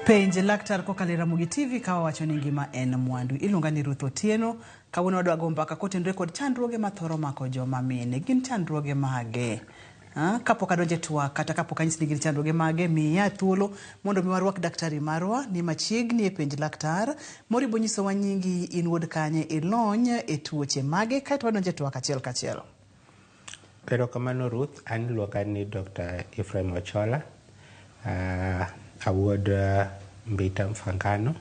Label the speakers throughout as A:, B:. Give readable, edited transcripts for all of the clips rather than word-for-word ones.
A: Penj laktar kokalo Ramogi TV kawa wacho ni ngima en mwandu. Iluonga ni Ruth Otieno. Kawuono wadwa go mbaka kotenore kod chandruoge mathoro mako joma mine. Gin chandruoge mage? Kapok adonje twak kata kapok anyisi ni gin chandruoge mage, miya thuolo mondo mi warwak daktari marwa ni machiegni e penj laktar. Moribo nyisowa nyingi, in wuod kanye, ilony e tuoche mage, kae to wadonje twak achiel kachiel.
B: Erokamano Ruth, an iluonga ni Dr. Ephraim Ochola. Awuod Mbita Mfangano.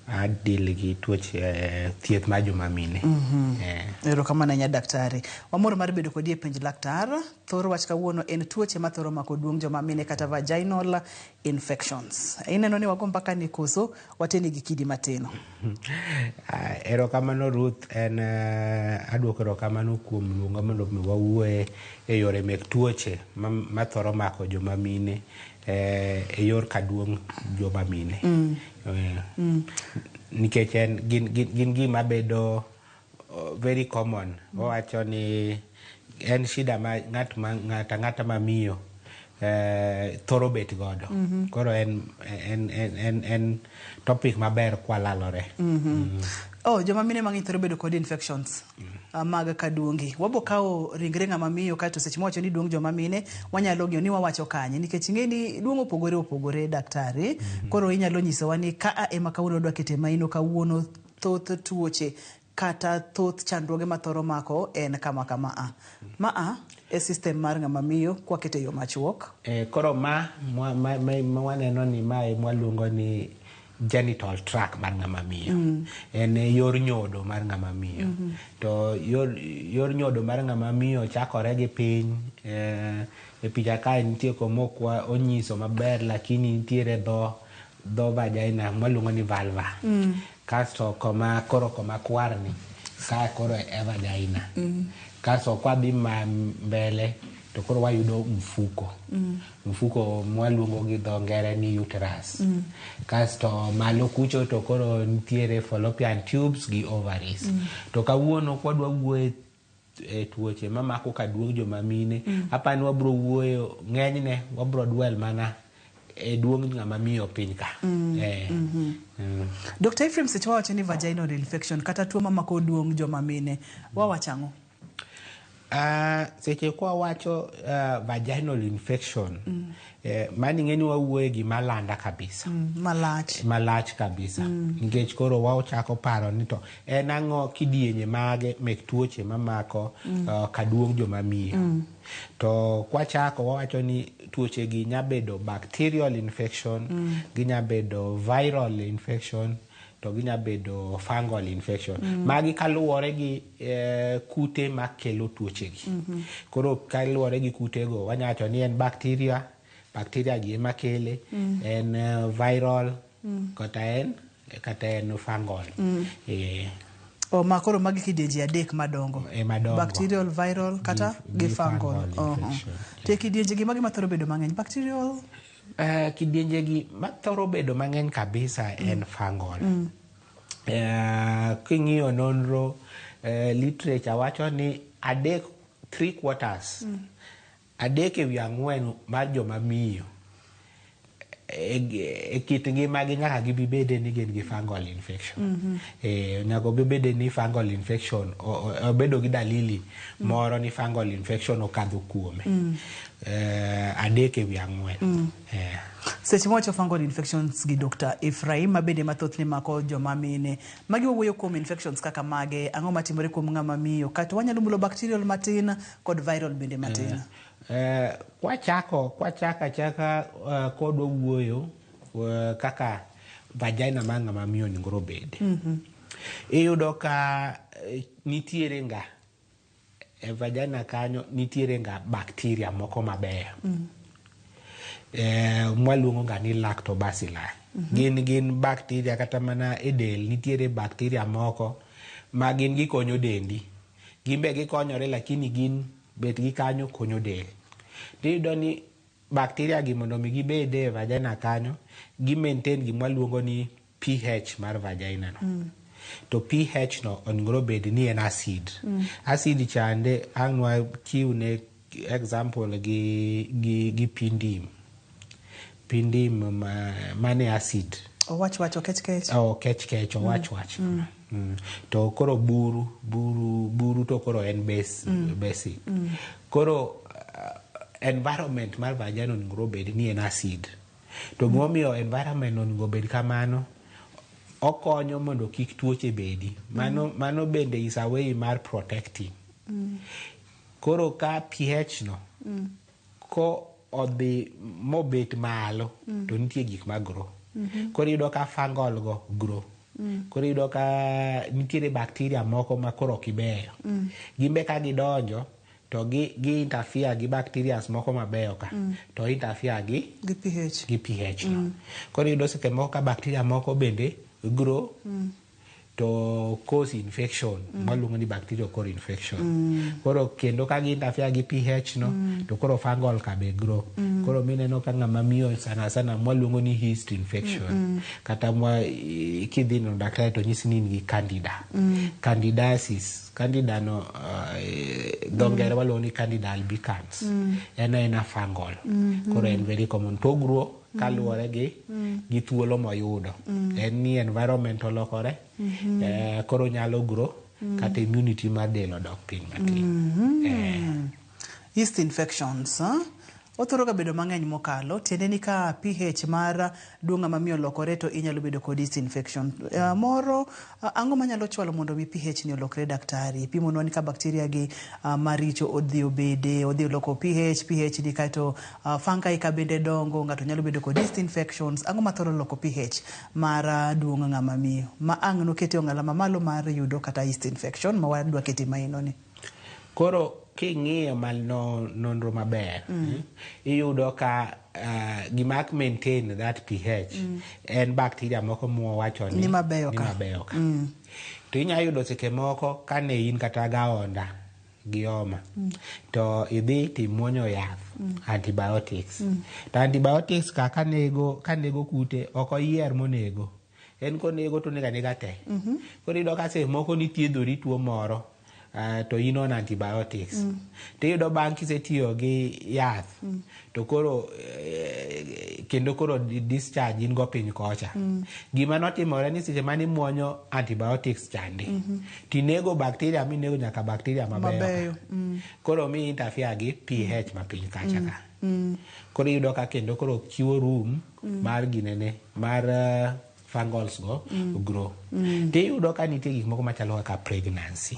B: Adil gi tuoche thieth mar joma mine.
A: Erokamano nya daktari. Wamoro mar bedo kodi e penj laktar. Thoro wach kawuono en tuoche mathoro mako duong' joma mine kata vaginal infections. Ineno ni wago mbaka ni koso wateni gi kidi matino.
B: Erokamano Ruth, en aduoko erokamano kuom luonga mondo mi wawuoye e yore mek tuoche mathoro mako joma mine e yor kaduong' joma mine. Nikech gin gima bedo very common. Wawacho ni en shida ma ng'ata mamiyo thoro bet godo. Koro en topic maber kwalalore.
A: Joma mine mang'eny thoro bedo kod infections mag kaduongi. Wabo kawo ringre ng'ama miyo kae to seche mowacho ni duong' joma mine, wanyalo ng'iyo ni wawacho kanye nikech ing'eni duong' opogore daktari. Koro inyalo nyisowa ni ka ema kawuono dwa kete maino kawuono thoth tuoche kata thoth chandruoge mathoro mako en kama e system mar ng'ama miyo kwa kete yo machuok.
B: Koro waneno ni mae mwaluongo ni genital tract mar ng'ama miyo. En yor nyodo mar ng'ama miyo. To yor nyodo mar ng'ama miyo chakore gi piny. E picha kae nitie komokwa onyiso maber, lakini nitiere dho vagina mwaluongo ni vulva. Kasto koma kwarni kae koro e vagina. Kasto kwa dhi mbele to koro wayudo mfuko mwaluongo gi dho ngere ni uterus. Kasto malo kucho to koro nitiere fallopian tubes gi ovaries. To kawuono kwadwa wuoye e tuoche mamako kaduong' joma mine, apani wabro wuoyo ng'enyne wabro dwel mana e duong' ng'ama miyo piny ka.
A: Dr. Ephraim, seche wawacho ni vaginal infection kata tuo mamako duong' joma mine, wawachang'o?
B: Seche kwa wacho vaginal infection, mani ng'eni wawuoye gima landa kabisa. Malach kabisa. Nikech koro wachako paro ni to en ang'o kidienje mage mek tuoche mamako kaduong' joma miyo. To kwachako wawacho ni tuoche gi nyabedo bacterial infection, ginyabedo viral infection, to ginyabedo fungal infection. Magi kaluwore gi kute makelo tuoche gi. Koro kaluwore gi kutego wanyacho ni en bacteria gi ema kele, en viral kata en fungal.
A: Makoro magi kidienje adek madongo. Bacterial, viral kata gi fungal. Te kidienje gi magi mathoro bedo mang'eny? Bacterial?
B: Kidienje gi mathoro bedo mang'eny kabisa en fungal. King'iyo nonro, literature wacho ni 3/4 adek ewi 4 mar joma miyo e kit ngimagi nyaka gibibede ni gin gi fungal infection. Nyaka bibede ni fungal infection obedo gi dalili moro ni fungal infection okadho kuome. 3 ewi 4.
A: Seche mowacho fungal infections gi Dr. Ephraim, mabende mathoth ni mako joma mine, magi wawuoyo kuom infections kaka mage, ang'o matimore kuom ng'ama miyo, kata wanyalo mulo bacterial matin kod viral bende matin?
B: Kwachaka kod wuoyo kaka vagina mar ng'ama miyo ningoro bede. Iyudo ka nitiere nga e vagina kanyo nitiere nga bacteria moko mabeyo. Mwaluongo ga ni lactobacilli. Gin bacteria kata mana e del nitiere bacteria moko ma gin gikonyo dendi. Gimbe gikonyore lakini gin bet gi kanyo konyo del. Tiyudo ni bacteria gi mondo mi gibede e vagina kanyo, gi maintain gima luongo ni pH mar vagina no. To pH no onigoro bed ni en acid. Acid chande anwa chiwne example gi pindim. pindim mane acid
A: wach kech
B: kech wach to koro buru to koro en basic koro environment mar vagina onego bed ni en acid to gimomiyo environment onego bed kamano okonyo mondo kik tuoche bedi mano bende is a way mar protecting koro ka pH no ko odhi mobet malo to nitie gik magro koro yudo ka fungal go grow koro yudo ka nitiere bacteria moko ma koro kibeyo gimbe ka gidonjo to gi interfere gi bacteria moko mabeyo ka to interfere gi pH no koro yudo seche moko ka bacteria moko bende grow to cause infection maluongo ni bacterial core infection koro kendo ka gi interfere gi pH no to koro fungal ka be grow koro mineno ka ng'ama miyo sana maluongo ni yeast infection kata kidhi no daktari to nyisi ni gi candidiasis candida no dongere waluongo ni candida albicans en a fungal koro en very common to grow kaluwore gi thuolo moyudo en ni environment olokore koro nyalo grow kata immunity mar del odok piny matin
A: yeast infections othoro ga bedo mang'eny mokalo tiende ni ka pH mar duong' mamiyo lokore to inyalo bedo kod yeast infection moro ang'o manyalo chwalo mondo mi pH ni olokre daktari pimonwa ni ka bakteria gi maricho odhi loko pH ni kaito fungi ka bende dongo ng'ato nyalo bedo kod yeast infections ang'o mathoro loko pH mar duong' ng'ama miyo ma ang' no kete ong'ala mamalo mar yudo kata yeast infection ma wadwa kete maino ni
B: koro king'iyo nonro maber iyudo ka gima maintain that pH en bacteria moko mwawacho ni mabeyo ka to inya yudo seche moko kane in kata gaonda gi homa to idhi timuonyo yath antibiotics to antibiotics kanego kute ok oyier monego en konego to nega te koro iyudo ka seche moko nithiedhori tuo moro to in on antibiotics to yudo bang' kisetiyo gi yath to koro kendo koro discharge in go piny kocha gima notimore ni seche mani muonyo antibiotics chande tinego bacteria minego nyaka bacteria mabeyo koro mi interfere gi pH ma piny kacha ka koro yudo ka kendo koro chiwo room mar ginene mar fungals go grow tiyudo ka nitie gik moko machalo kaka pregnancy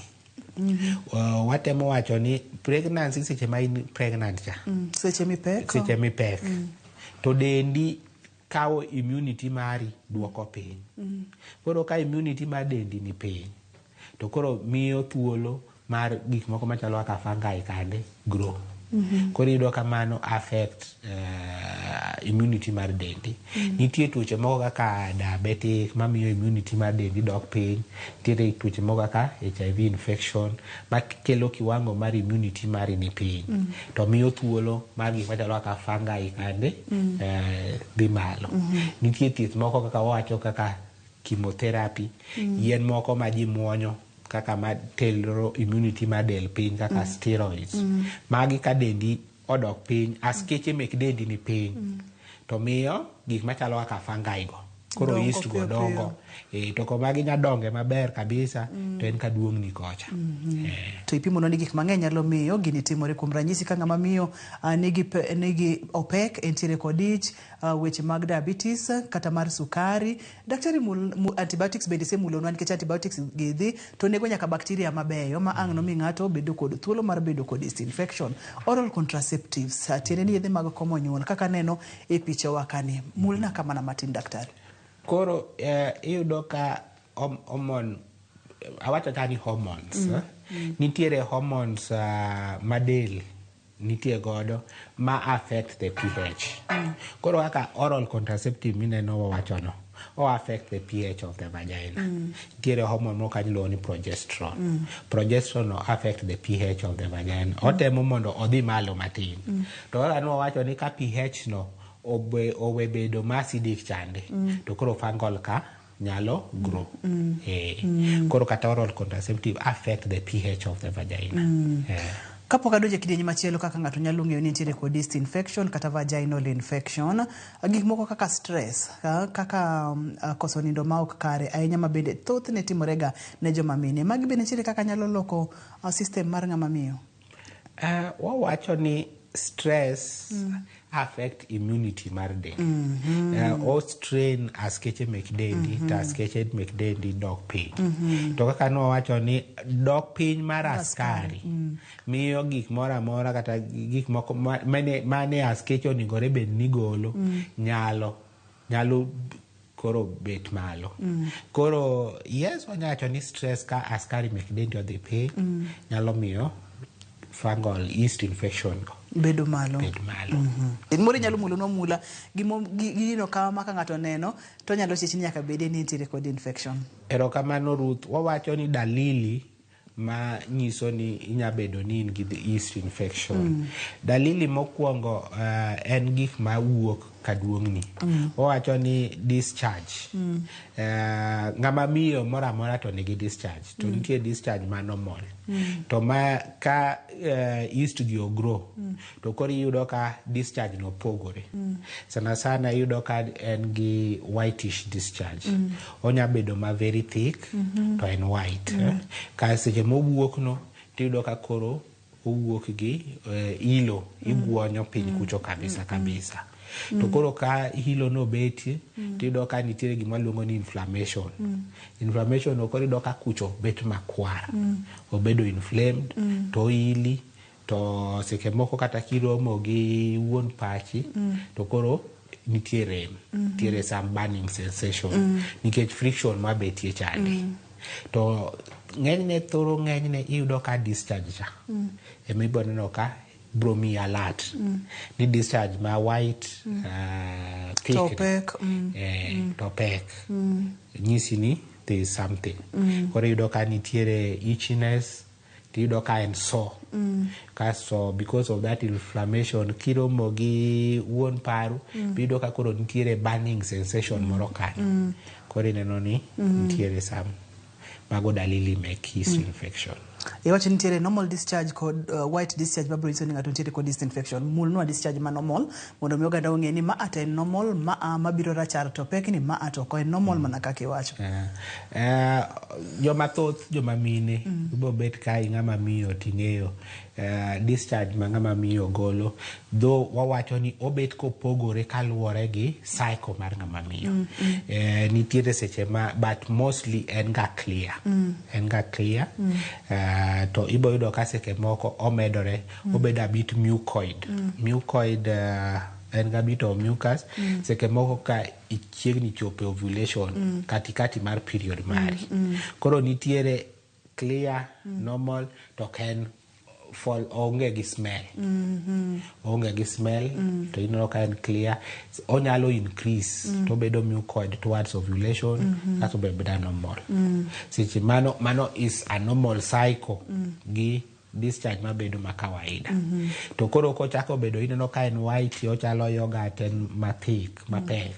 B: watemo wacho ni pregnancy seche ma in pregnant cha
A: seche
B: mipek to dendi kawo immunity mari duoko piny koro ka immunity mar dendi ni piny to koro miyo thuolo mar gik moko machalo kaka fungi kande grow koro yudo ka mano affect immunity mar dendi nitie tuoche moko kaka diabetic mamiyo immunity mar dendi dok piny nitie tuoche moko kaka HIV infection makelo kiwango mar immunity mari ni piny to miyo thuolo mar gik machalo kaka fungi kande dhi malo nitie thieth moko kaka wawacho kaka chemotherapy yien moko ma ji muonyo kaka matelo immunity mar del piny kaka steroids magi ka dendi odok piny askeche mek dendi ni piny to miyo gik machalo kaka fungi go koro yeast go dongo to ko magi nya donge maber kabisa to en ka duong' ni kocha
A: to ipimo ni gik mang'eny nyalo miyo gini timore kuom ranyisi ka ng'ama miyo nigi opek entiere kod ich weche mag diabetes kata mar sukari daktari antibiotics bende semulonwa nikech antibiotics gidhi to nego nyaka bakteria mabeyo ma ang' no mi ng'ato bedo kod thuolo mar bedo kod yeast infection oral contraceptives tiende ni yedhe mag komo nyuol kaka neno e picha wakani mulna kama na matin daktari
B: koro iyudo ka hormone awacho tani hormones nitiere hormones madel nitie godo ma affect the pH koro kaka oral contraceptive mineno wawachono o affect the pH of the vagina nitiere hormone moko kanyiluongo ni progesterone no affect the pH of the vagina otemo mondo odhi malo matin to kaka nwawacho ni ka pH no owe bedo ma acidic chande to koro fungal ka nyalo grow koro kata oral contraceptive affect the pH of the vagina
A: Kapok adonjo e kidieny machielo kaka ng'ato nyalo ng'eyo ni nitiere kod yeast infection kata vaginal infection, gik moko kaka stress, kaka koso nindo ma ok kare ahinya ma bende thothne timorega ne joma mine. Magi bende nitiere kaka nyalo loko system mar ng'ama miyo.
B: Wawacho ni stress affect immunity mar del. O strain askeche mek dendi to askeche mek dendi dok piny. To kaka wawacho ni dok piny mar askari miyo gik mora mora kata gik moko mane askeche onigore bed ni golo nyalo koro bet malo. Koro yes, wanyacho ni stress ka askari mek dendi odhi piny nyalo miyo fungal yeast infection
A: bedo malo. Mori nyalo mulo no mula gino ka maka ng'ato neno to nyalo chichi nyaka bede ni nitiere kod infection.
B: Erokamano Ruth, wawacho ni dalili ma nyiso ni inyabedo ni in gi yeast infection. Dalili mokwongo en gik ma wuok kaduong'ni. Wawacho ni discharge. Ng'ama miyo mora mora to nigi discharge. To nitie discharge ma normal. To ma ka yeast gi grow to koro iyudo ka discharge no pogore. Sana sana iyudo ka en gi whitish discharge. Onya bedo ma very thick to en white. Ka seche mowuok no tiyudo ka koro owuok gi ilo iguonyo piny kucho kabisa. To koro ka hilo no beti tiyudo ka nitiere gima luongo ni inflammation. Inflammation okoro iyudo ka kucho bet makwar. Obedo inflamed to ili to seche moko kata kiromo gi wuon pachi to koro nitiere some burning sensation nikech friction ma betie chande. To ng'enyne iyudo ka discharge cha emiboneno ka bromi alert ni discharge ma white thick topek nyisi ni there is something. Koro iyudo ka nitiere itchiness, tiyudo ka en sore. Kaso because of that inflammation kiromo gi wuon paru iyudo ka koro nitiere burning sensation moro kanyo. Koro ineno ni nitiere some mago dalili mek yeast infection.
A: Iwacho nitiere normal discharge kod white discharge ma bro nyiso ni ng'ato nitiere kod yeast infection. Mulnwa discharge ma normal mondo mi oganda ong'e ni ma ata en normal, ma biro rachar to pek ni ma ato ko en normal mana kaka iwacho.
B: Joma thoth joma mine ibo bet ka ng'ama miyo ting'eyo discharge ma ng'ama miyo golo, though wawacho ni obet kopogore kaluwore gi cycle mar ng'ama miyo. Nitiere seche ma but mostly en ga clear. To ibo yudo ka seche moko omedore obedo a bit mucoid. En ga bit of mucus. Seche moko ka ichiegni chopo ovulation katikati mar period mari. Koro nitiere clear, normal to ken fall onge gi smell. To ineno ka en clear. Onyalo increase to bedo mucoid towards ovulation kaso bedo normal. Seche mano is a normal cycle gi discharge ma bedo ma kawaida. To koro kochako bedo ineno ka en white ochalo yogurt en mathik mapek.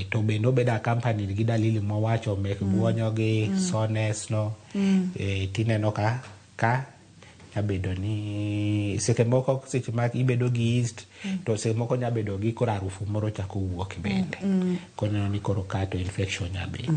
B: To bende obedo accompanied gi dalili mowacho mek guonyo gi soreness no. Tineno ka yabedo ni seche moko seche ma ibedo gi yeast to seche moko nyabedo gi koro harufu moro chako wuok bende. Kono ni koro kato infection nyabet.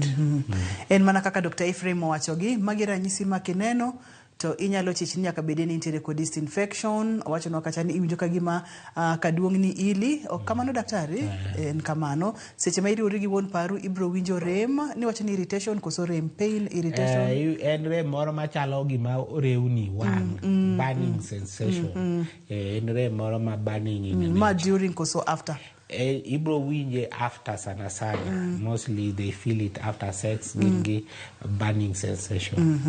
A: En mana kaka Dr. Ephraim owacho gi magi ranyisi ma kineno to inyalo chichi nyaka bede ni nitiere kod yeast infection. Owacho no kacha ni iwinjo ka gima kaduong' ni ili. Ok kamano daktari? En kamano. Seche ma iriwori gi wuon paru ibro winjo rem. Ni wacho ni irritation koso rem, pain, irritation.
B: En rem moro machalo gima orewni wang'. Burning sensation. En rem moro ma burning.
A: Ma during koso after?
B: Ibro winje after sana. Mostly they feel it after sex gi burning sensation.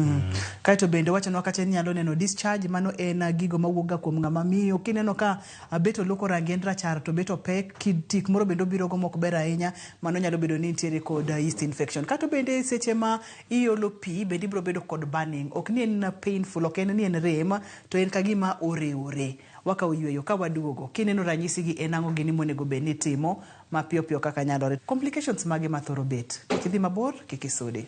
A: Kaito bende wacho no kata nyalo neno discharge mano en gigo mawuoga kuom ng'ama miyo. Kineno ka beto loko rangi en rachar to beto pek tik moro bendo biro go mok ber ahinya mano nyalo bedo ni nitiere kod yeast infection. Kaito bende seche ma iolo pi bende biro bedo kod burning. Ok ni en painful, ok en ni en rem to en kagima ore. Waka uyweyo ka waduogo kineno ranyisi gi enang'o gini monego be ni timo mapiyo piyo kaka nyalore. Complications mage mathoro bet kikidhi mabor kikisudi.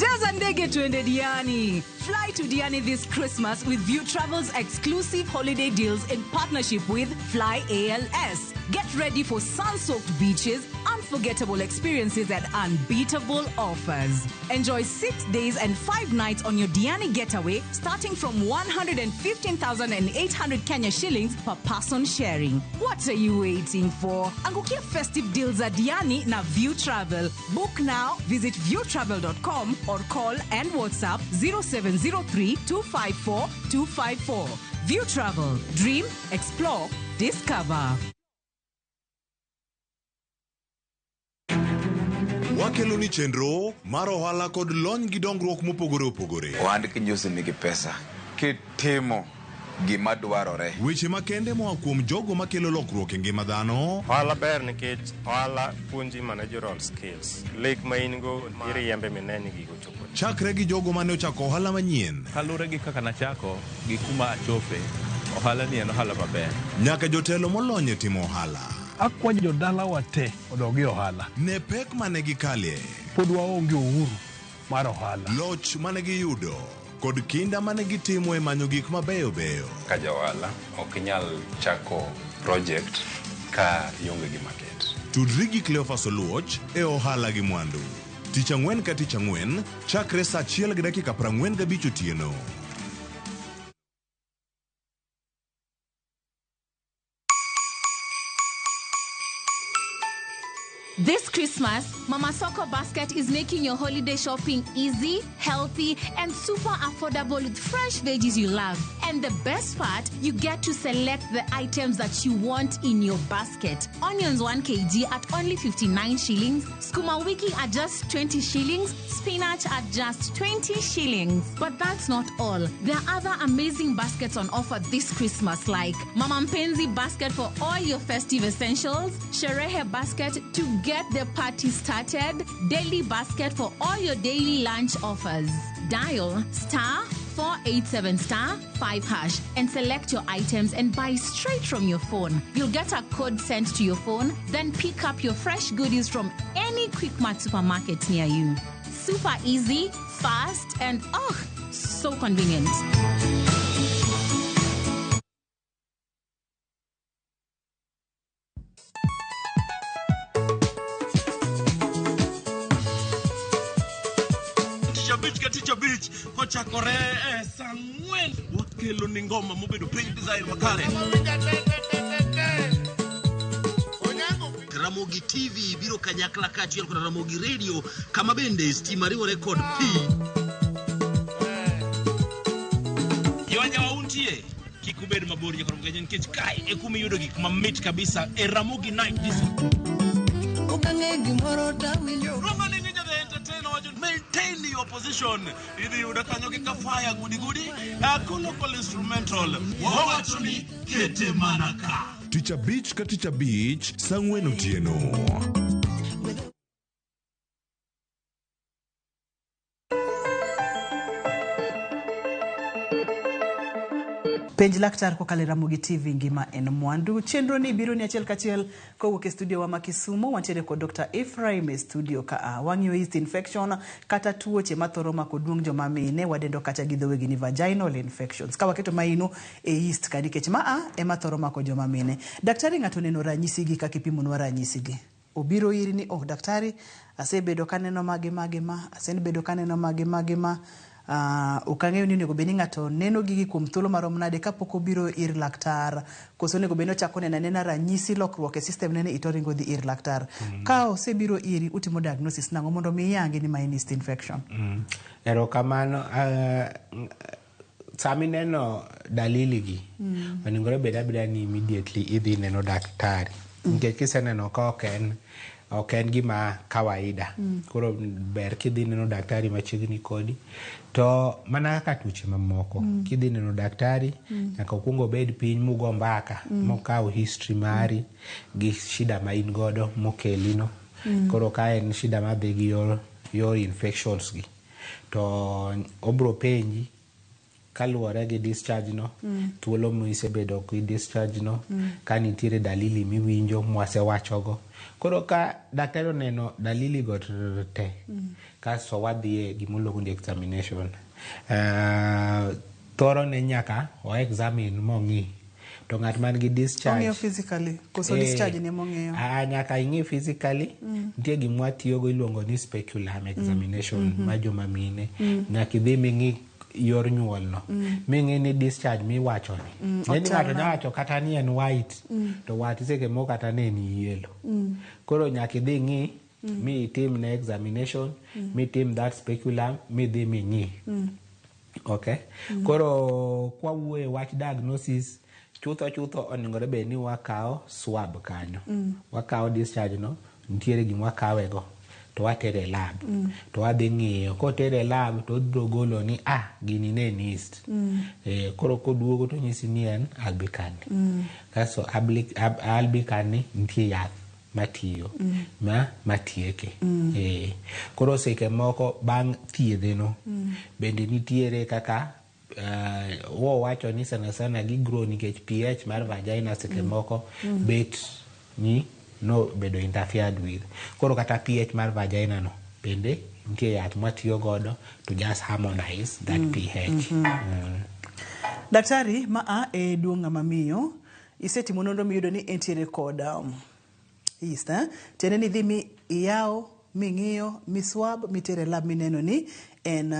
C: Jaza ndege tuende Diani. Fly to Diani this Christmas with View Travel's exclusive holiday deals in partnership with Fly ALS. Get ready for sun-soaked beaches, unforgettable experiences and unbeatable offers. Enjoy 6 days and 5 nights on your Diani getaway starting from 115,800 Kenya shillings per person sharing. What are you waiting for? Angukia festive deals at Diani na View Travel. Book now, visit viewtravel.com or call and WhatsApp 0703 254 254. View Travel. Dream, explore, discover.
D: Wakeloni chenro mar ohala kod lony gi dongruok mopogore opogore.
E: Ohand kinyosi nigi pesa kitimo gima dwarore.
D: Weche makende moa kuom jogo makelo lokruok e ngima dhano.
F: Ohala ber nikech ohala puonji managerial skills. Lek ma in go iriembe mineni gigo chopo.
D: Chakre gi jogo mane ochako ohala manyien.
G: Kalure gi kaka nachako gi kuma achope. Ohala ni en ohala maber.
D: Nyaka jotelo molony e timo ohala.
H: Akwanyo jodala wate odogi ohala.
D: Ne pek mane gikalie.
H: Pod waonge uhuru mar ohala.
D: Loch mane giyudo kod kinda mane gitimo e manyo gik mabeyo beyo.
I: Ka jaohala ok inyal chako project ka ionge gi market.
D: Tudri gi Cleophas Oluoch e ohala gi mwandu. Tich ang'wen ka tich ang'wen chakre saa 1:45 otieno.
J: This Christmas, Mama Soko Basket is making your holiday shopping easy, healthy, and super affordable with fresh veggies you love. And the best part, you get to select the items that you want in your basket. Onions 1 kg at only 59 shillings, skuma wiki at just 20 shillings, spinach at just 20 shillings. But that's not all. There are other amazing baskets on offer this Christmas, like Mama Mpenzi basket for all your festive essentials, Sherehe basket to get the party started, daily basket for all your daily lunch offers. Dial *487*5# and select your items and buy straight from your phone. You'll get a code sent to your phone, then pick up your fresh goodies from any Quickmart supermarket near you. Super easy, fast, and so convenient.
K: Teacher Beach, kochakore sangwen wakelo ni ngoma mobedo pink design makare. Ramogi TV biro kanyakla kachiel kod Ramogi Radio kama bende stima riwo record P. Yawanya wauntie kikubedo mabori kwa mgenye nikech kai ekumi yudo gik mamit kabisa Ramogi Night Disco. Maintain your position. Idi udakanyoke ka fire gudi local instrumental wawachuni kete manaka.
D: Teacher Beach ka Teacher Beach sangwen otieno.
A: Penj laktar ko kale Ramogi TV ngima en mwandu. Chenro ni biro ni achiel kachiel kowuok e studio wa Makisumo. Wantiere kod Dr. Ephraim e studio ka wang'yo yeast infection kata tuoche mathoro mako duong' joma mine wadendo kata gi dhowe gini vaginal infections. Ka waketo maino e yeast ka nikech e mathoro mako joma mine. Daktari ng'ato neno ranyisi gi kaka ipimonwa ranyisi gi. Obiro iri ni daktari asebedo kaneno mage ma ukang'eyo ni nego beni ng'ato neno gigi kuom thuolo marom nade kapok obiro ir laktar koso nego beni ochako nena ranyisi lokruok e system nene itoringo dhi ir laktar. Ka osebiro iri utimo diagnosis nango mondo mi yangi ni yeast infection.
B: Erokamano sami neno dalili gi onengore beda ni immediately idhi neno daktari nikech kiseneno ka ok en gima kawaida. Koro ber kidhi neno daktari machiegni kodi. To mana kaka tuoche mamoko kidhi neno daktari nyaka okuongo bed piny mugo mbaka mokaw history mari gi shida ma in godo mokelino. Koro ka en shida madhi gi your infections gi to obro penji kaluwore gi discharge no thuolo misebedo gi discharge no ka nitiere dalili miwinjo mwasewachogo. Koro ka daktari oneno dalili go te kasto wadhi e gimoluongo ni examination. Thoro ne nyaka o examine mong'i to ng'at man gi discharge
A: ong'eyo physically koso discharge ne mong'eyo
B: nyaka ing'i physically. Nitie gimwa tiyogo iluongo ni speculum examination ma joma mine nyaka idhi ming'i yor nyuol no ming'i ni discharge miwacho ni ng'eni ng'ato nyawacho kata ni en white to wat seke moko kata ne ni yellow. Koro nyaka idhi ng'i mi itim ne examination mi tim that speculum mi dhi ming'i. Okay. Koro kwa wuoye wach diagnosis chutho onengore bed ni wakao swab kanyo. Wakao discharge no nitiere gima wakawego to watere lab to wadhi ng'iyo kotere lab to biro golo ni gini ne yeast. Koro koduogo to nyisi ni en albicans. Kaso albicans ni nitie yath matiyo matieke. Koro seke moko bang' thiedhe no bende nitiere kaka wacho ni sana gigrow nikech pH mar vagina seke moko bet ni no bedo interfered with. Koro kata pH mar vagina no bende nitie yath matiyo godo to just harmonize that pH.
A: Daktari e duong' ng'ama miyo isetimo nonro miyudo ni entiere kod yeast. Tiende ni dhi mi iyawo ming'iyo miswab mitere lab mineno ni en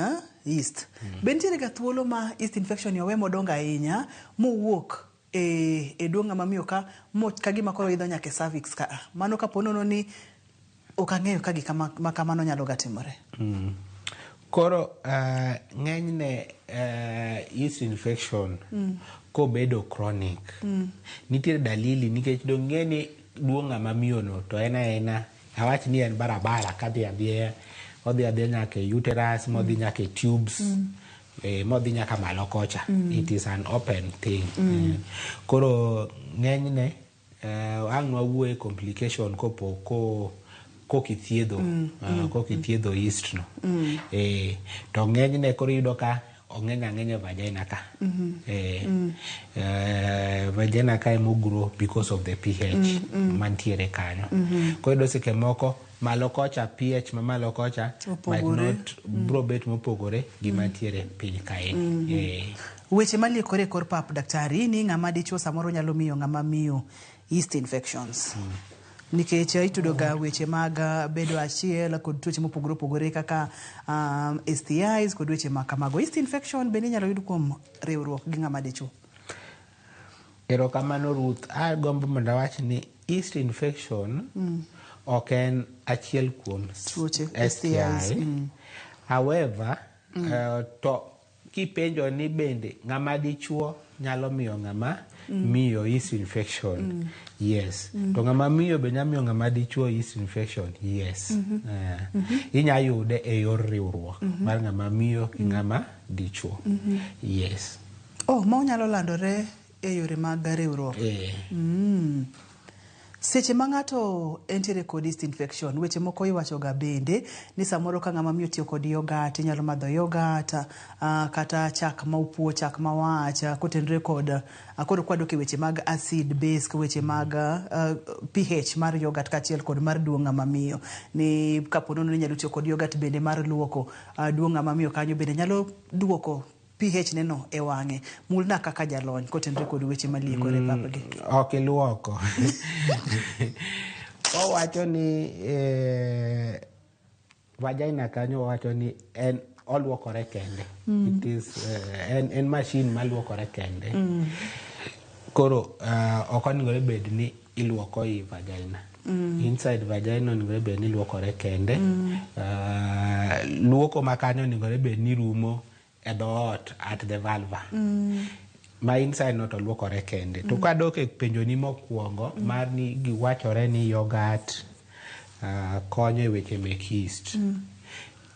A: yeast. Bentiere ga thuolo ma yeast infection yowe modongo ahinya mowuok e duong' ng'ama miyo ka gima koro idho nyaka cervix ka. Mano kapo nono ni ok ang'eyo ka gik ma kamano nyalo ga timore.
B: Koro ng'enyne yeast infection kobedo chronic nitiere dalili nikech dong'eni duong' ng'ama miyo no to ena awach ni en barabara kadhi adhiya odhi adhiya nyaka uterus modhi nyaka tubes modhi nyaka malo kocha. It is an open thing. Koro ng'enyne ang' wawuoye complication kokithiedho yeast no. To ng'enyne koro yudo ka ong'enya vagina ka. Vagina ka emogro because of the pH mantiere kanyo. Koro yudo seke moko malo kocha pH ma malo kocha might not bro bet mopogore gi mantiere piny kae.
A: Weche maliekore kor pap daktari ni ng'ama dichuo samoro nyalo miyo ng'ama miyo yeast infections. Nikech itudo ga weche mag bedo achiel kod tuoche mopogore opogore kaka STIs kod weche makamago. Yeast infection bende nyalo yud kuom riwruok gi ng'ama dichuo.
B: Erokamano Ruth, gombo mondo awach ni yeast infection ok en achiel kuom STIs. However, to kipenjo ni bende ng'ama dichuo nyalo miyo ng'ama miyo yeast infection. Yes. To ng'ama miyo be nyalo miyo ng'ama dichuo yeast infection. Yes. Inya yude e yor riwruok mar ng'ama miyo gi ng'ama dichuo. Yes.
A: Ma onyalo landore e yore mag riwruok. Seche ma ng'ato entiere kod yeast infection, weche moko iwacho ga bende ni samoro ka ng'ama miyo tiyo kod yogurt, inyalo madho yogurt kata chak ma upuo, chak ma wach, kotenre kod koro kwadok e weche mag acid base, weche mag pH mar yogurt kachiel kod mar duong' ng'ama miyo. Ni kapo nono ni nyalo tiyo kod yogurt bende mar luoko duong' ng'ama miyo kanyo bende nyalo duoko pH neno e wang'e. Mulna kaka jalony kotenre kod weche maliekore papgi.
B: Ok luoko. Owacho ni vagina kanyo wacho ni en oluokore kende. It is en machine maluokore kende. Koro ok onengore bed ni iluoko i vagina. Inside vagina onengore bed ni luokore kende. Luoko makanyo onengore bed ni rumo at the vulva. Ma inside not oluokore kende. To kadok e penjo ni mokwongo mar ni giwachore ni yogurt konyo e weche mek yeast.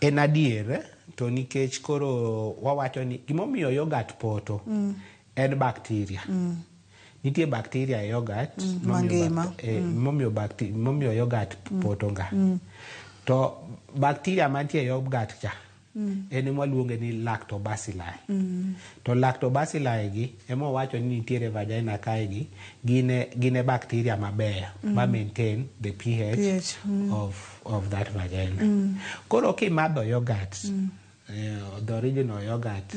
B: En adier to nikech koro wawacho ni gimomiyo yogurt poto en bacteria. Nitie bacteria e yogurt momiyo yogurt poto nga. To bacteria mantie e yogurt cha en mwaluonge ni lactobacilli. To lactobacilli gi ema wacho ni nitiere vagina kae gi gine bacteria maber ma maintain the pH of that vagina. Koro kimadho yogurt, the original yogurt,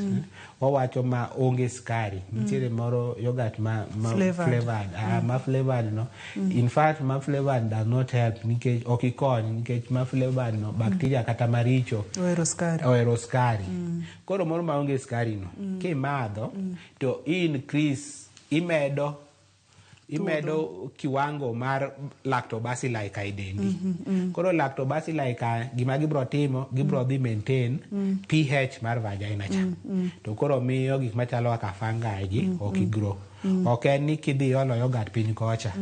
B: wawacho ma onge skari, nitiere moro yogurt ma flavored, ma flavored no. In fact, ma flavored does not help nikech okikony nikech ma flavored no bacteria kata maricho ohero skari. Koro moro ma onge skari no kimadho to increase imedo kiwango mar lactobacilli ka idendi. Koro lactobacilli ka gima gibro timo, gibro dhi maintain pH mar vagina cha. To koro miyo gik machalo kaka fungi gi ok grow. Ok en ni kidhi olo yogurt piny kocha.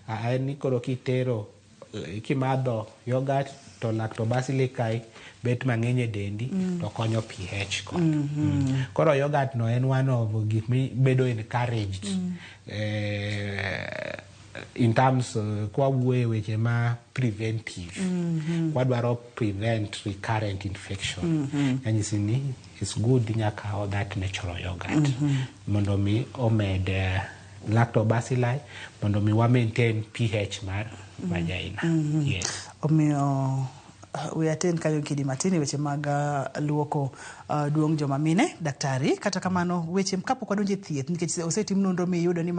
B: En ni koro kitero kimadho yogurt to lactobacilli kai bet mang'eny e dendi to konyo pH ko. Koro yogurt no en one of gik bedo encouraged in terms kwa wuoye weche ma preventive. Wadwaro prevent recurrent infection. Anyisi ni it's good nyaka all that natural yogurt. Mondo mi omed lactobacilli, mondo mi wa maintain pH mar vagina. Yes.
A: Omiyo we attend kayo kidi matini weche mag luoko duong joma mine daktari kata kamano weche kapo kwa donje thieth nikech osetim nonro miyudo ni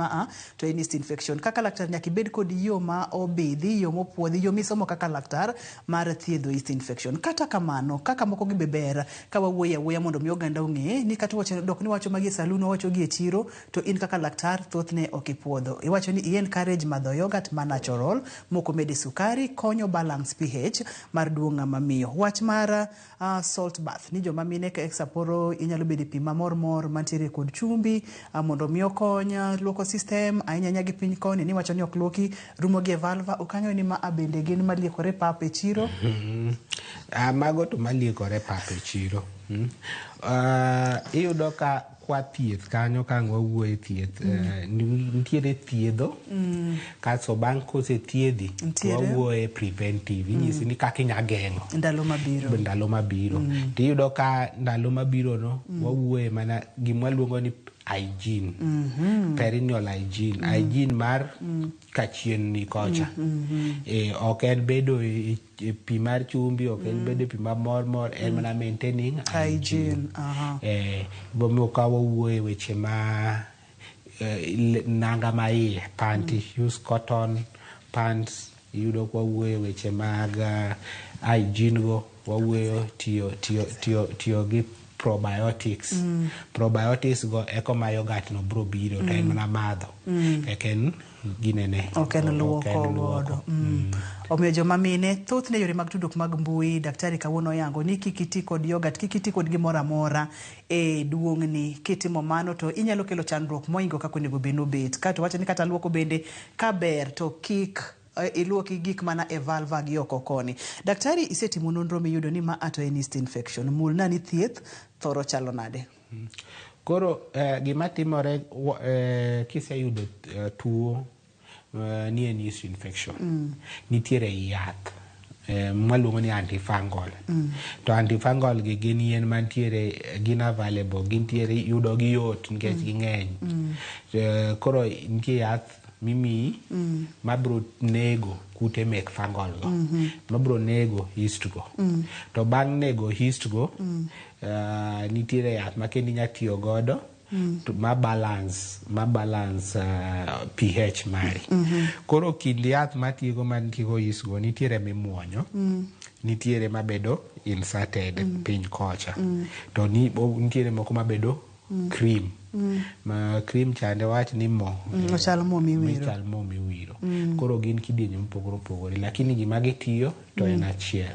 A: to en yeast infection kaka laktar nyaka ibed kod yo ma obidhi yo mopuodhi yo misomo kaka laktar mar thiedho yeast infection. Kata kamano kaka moko gi beber ka wawuoya mondo mi oganda ong'e ni kata wacho dok ni wacho magi salon wacho gi e chiro to in kaka laktar thothne okipuodho iwacho ni i encourage madho yogurt ma natural moko medi sukari konyo balance pH mar duong mamiyo. Wach mar salt bath ni joma mine ka Saporo inyalo bedo pi mamor mantiere kod chumbi mondo miyo konya luoko system ainya gi piny koni ni wacho ni ok luoki rumo gi valva ukanyo ni ma abende gin maliekore pape chiro.
B: Mago to maliekore pape chiro. Iyudo ka kwa thieth kanyo ka wawuoye thieth nitiere thiedho kaso bang' kose thiedhi wawuoye preventive inyisi ni kaka inya geng'o ndalo mabiro tiyudo ka ndalo mabiro no wawuoye mana gima luongo ni hygiene, perineal hygiene, hygiene mar kachien ni kocha. Ok en bedo pi mar chumbi, ok en bedo pi mor, en mana maintaining hygiene. Bomo kawo wuoye weche ma nanga ma iye, panty, use cotton pants, yudo kwa wuoye weche mag hygiene go, wawuoyo tiyo gi probiotics. Probiotics go eko ma yogurt no bro biro to en mana madho. Eken ginene.
A: Oken luoko godo. Omiyo joma mine thothne yore mag tudruok mag mbui daktari kawuono yango ni kikiti kod yogurt kikiti kod gimoro amora e duong'ni kitimo mano to inyalo kelo chandruok moingo kako nego beno bet. Kato wacho ni kata luoko bende kaber to kik iluoki gik mana e valva gi oko koni. Daktari isetimo nonro miyudo ni ma ato en yeast infection. Mulna ni thieth thoro chalo nade?
B: Koro gima timore kiseyudo tuo ni en yeast infection. Nitiere yath mwaluongo ni antifungal. To antifungal gi gin yien mantiere gin available, gintiere yudo gi yot nikech ging'eny. Koro nitie yath mimi mabro nego kute mek fungal go. Mabro nego yeast go. To bang' nego yeast go nitiere yath ma kendi nya tiyo godo ma balance pH mari. Koro kindi yath matigo mantigo yeast go nitiere mimuonyo, nitiere mabedo inserted piny kocha. To nitiere moko mabedo cream. Ma cream chande wach ni mo
A: chal mo
B: miwiro. Koro gin kidienje mopogore lakini gima gitiyo to en achiel.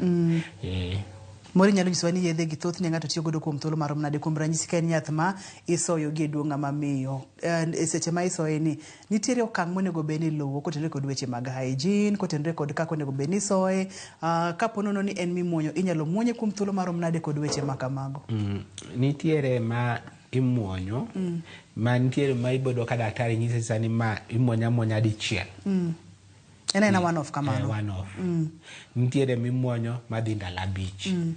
A: Mori nyalo nyiswa ni yedhe gi thoth ne ng'ato tiyo godo kuom thuolo marom nade kuom ranyisi ka en yath ma isoyo gi duong' mamiyo e seche ma isoye ni nitiere okang' monego beni luwo kotenore kod weche mag hygiene, kotenore kod kaka onego beni soye, kapo nono ni en mimuonyo inyalo muonye kuom thuolo marom nade kod weche makamago.
B: Nitiere ma imuonyo ma nitiere ma ibodo ka daktari nyise sani ma imuonya dichiel.
A: Ena one off kamano.
B: One off. Nitiere mimuonyo madhi ndalo 5.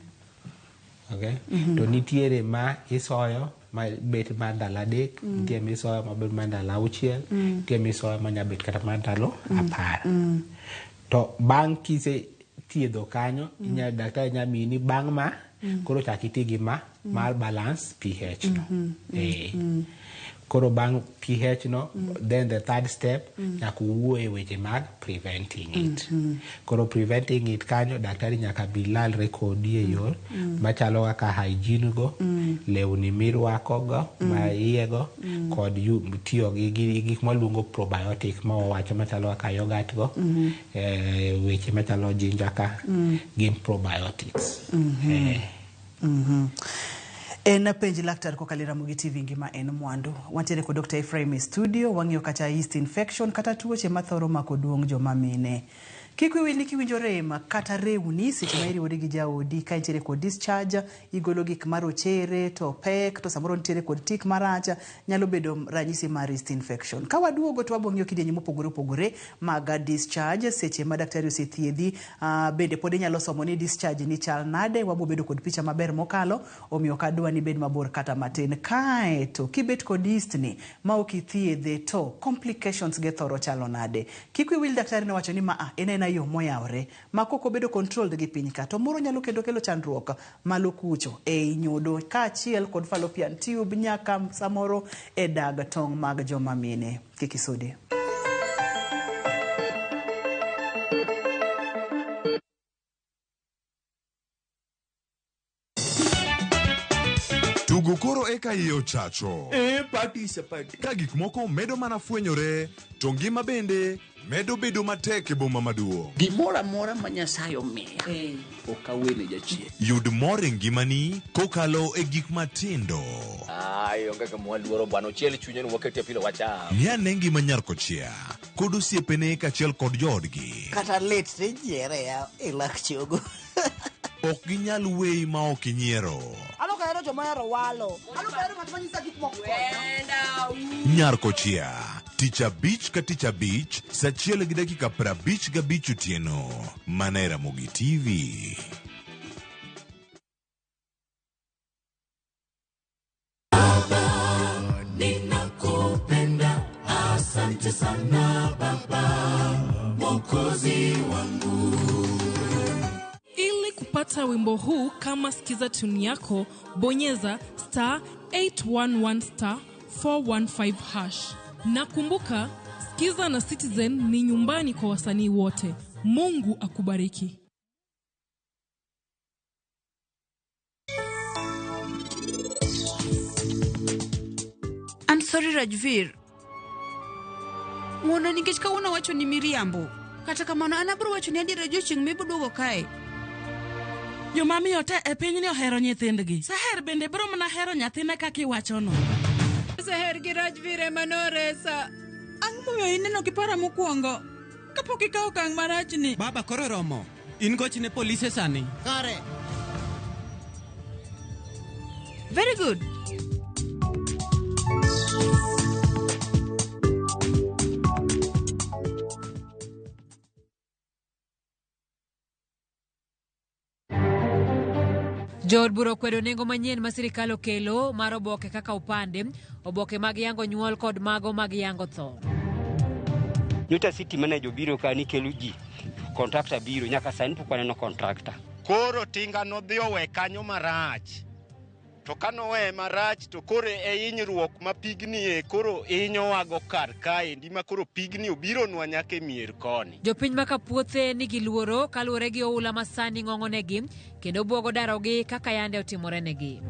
B: Okay? To nitiere ma isoyo ma bet ma ndalo adek, nitie ma isoyo ma bet ma ndalo auchiel, nitie ma isoyo ma nya bet kata ma ndalo 10. To bang' kise thiedho kanyo, daktari nya miyi ni bang' ma koro chak iti gi mar balance pH no. Koro bang' pH no, then the third step, nyaka wuoye weche mag preventing it. Koro preventing it kanyo, daktari nyaka bi lalre kodi e yor machalo kaka hygiene go, lewni mirwako go, ma iye go, kod tiyo gi gik maluongo probiotic ma wawacho machalo kaka yogurt go, weche machalo ginger ka, gin probiotics.
A: En penj laktar kokalo Ramogi TV ngima en mwandu. Wantiere kod Dr. Ephraim studio, wang'iyo kata yeast infection kata tuoche mathoro mako duong' joma mine. Kik wiyi ni kiwinjo rem kata rewni seche ma iriwori gi jaodi ka intiere kod discharge, igolo gik marochere to pek to samoro nitiere kod tik marach, nyalo bedo ranyisi mar yeast infection. Ka waduogo to wabong'io kidienje mopogore opogore mag discharge seche ma daktari osethiedhi, bende pod inyalo somo ni discharge ni chal nade, wabo bedo kod picha maber mokalo, omiyo ok adwa ni bed mabor kata matin. Kae to kibet kod yeast ni ma ok ithiedhe to complications ge thoro chalo nade. Kik wiyi daktari ne wacho ni ena yo moyawre ma koko bedo controlled gi piny ka to moro nyalo kelo chandruok malo kucho e nyodo ka achiel kod fallopian tube nyaka samoro e dag tong' mag joma mine. Kik isudi.
D: Tugo koro eka iye ochacho.
K: Party is a party.
D: Ka gik moko medo mana fwenyore, to ngima bende medo bedo matek e boma maduong'.
K: Gimoro amora ma Nyasaye omiya, ok awene jachien.
D: Yud mor e ngimani kokalo e gik matindo.
L: Onge ka mwaluoro bwana ochiel chunye no waketi pile wacha.
D: Miane ngima Nyarkochia kod osiepene kachiel kod joodgi.
M: Kata lit tijiere ya ilak chogo.
D: Ok ginyal weyi ma ok inyiero.
M: Ero jomahero walo. Ero ng'at manyisa gik moko.
D: Nyarkochia, tich abich ka tich abich, saa 1:55 otieno. Mana e Ramogi TV.
K: Ninakupenda, asante sana baba, Mwokozi wangu.
N: Ili kupata wimbo huu kama sikiza tuni yako, bonyeza *811 *415#. Na kumbuka, Skiza na Citizen ni nyumbani kwa wasanii wote. Mungu akubariki.
O: I'm sorry Rajvir. Mwana nikech kawuono wacho ni miriambo. Kata kamano anabro wacho ni adiera jochieng' miboduogo kae.
P: Jomami ote e piny ni ohero nyithindgi. Saher bende bro mana hero nyathine kaka iwachono.
O: Saher gi Rajvir emanoresa. Ang' moyo ineno kipara mokwongo. Kapok ikawo okang' marachni.
Q: Baba koro romo. In gochne polise sani.
M: Kare.
O: Very good.
R: Jood buro kwedo nengo manyien ma sirikal okelo mar oboke kaka upande, oboke mag yango nyuol kod mago mag yango tho.
S: Nyuta City manager biro ka ni kelo ji. Kontrakta biro nyaka sani pok waneno kontrakta.
F: Koro tinga no dhi owe kanyo marach. To kano we marach to koro e hinyruok ma pigni e koro inyo wago kar kae ndima koro pigni obiro nwa nyaka e mier koni.
R: Jopiny maka puothe nigi luoro kaluwore gi oula masani ng'ong'onegi kendo buogo darogi kaka yande otimore negi.